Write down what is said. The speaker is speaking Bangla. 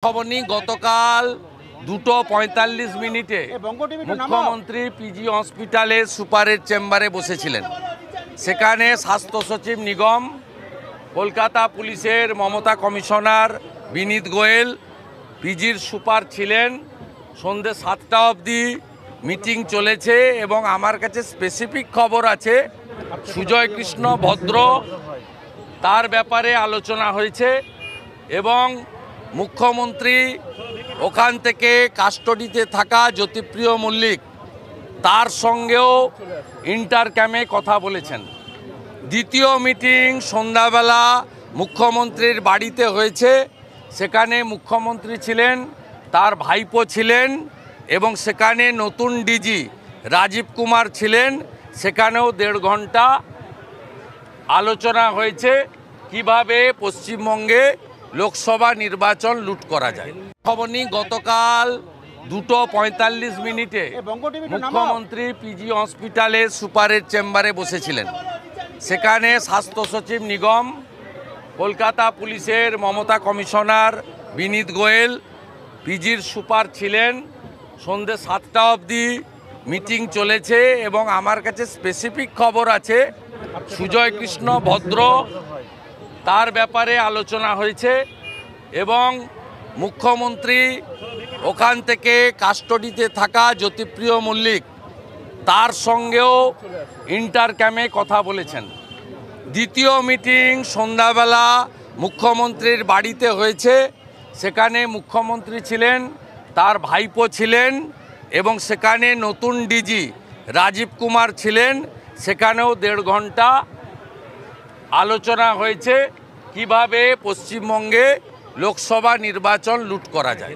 খবর নিই, গতকাল 2:45 মুখ্যমন্ত্রী পিজি হসপিটালের সুপারের চেম্বারে বসেছিলেন। সেখানে স্বাস্থ্য সচিব নিগম, কলকাতা পুলিশের মমতা কমিশনার বিনীত গোয়েল, পিজির সুপার ছিলেন। সন্ধ্যে 7টা অবধি মিটিং চলেছে এবং আমার কাছে স্পেসিফিক খবর আছে সুজয় কৃষ্ণ ভদ্র, তার ব্যাপারে আলোচনা হয়েছে এবং মুখ্যমন্ত্রী ওখান থেকে কাস্টডিতে থাকা জ্যোতিপ্রিয় মল্লিক তার সঙ্গেও ইন্টারক্যামে কথা বলেছেন। দ্বিতীয় মিটিং সন্ধ্যাবেলা মুখ্যমন্ত্রীর বাড়িতে হয়েছে। সেখানে মুখ্যমন্ত্রী ছিলেন, তার ভাইপো ছিলেন এবং সেখানে নতুন ডিজি রাজীব কুমার ছিলেন। সেখানেও 1.5 ঘন্টা আলোচনা হয়েছে কিভাবে পশ্চিমবঙ্গে লোকসভা নির্বাচন লুট করা যায়। খবর নিই, গতকাল 2:45 মুখ্যমন্ত্রী পিজি হসপিটালের সুপারের চেম্বারে বসেছিলেন। সেখানে স্বাস্থ্য সচিব নিগম, কলকাতা পুলিশের মমতা কমিশনার বিনীত গোয়েল, পিজির সুপার ছিলেন। সন্ধ্যে 7টা অবধি মিটিং চলেছে এবং আমার কাছে স্পেসিফিক খবর আছে সুজয় কৃষ্ণ ভদ্র, তার ব্যাপারে আলোচনা হয়েছে এবং মুখ্যমন্ত্রী ওখান থেকে কাস্টডিতে থাকা জ্যোতিপ্রিয় মল্লিক তার সঙ্গেও ইন্টারক্যামে কথা বলেছেন। দ্বিতীয় মিটিং সন্ধ্যাবেলা মুখ্যমন্ত্রীর বাড়িতে হয়েছে। সেখানে মুখ্যমন্ত্রী ছিলেন, তার ভাইপো ছিলেন এবং সেখানে নতুন ডিজি রাজীব কুমার ছিলেন। সেখানেও 1.5 ঘন্টা আলোচনা হয়েছে কিভাবে পশ্চিমবঙ্গে লোকসভা নির্বাচন লুট করা যায়।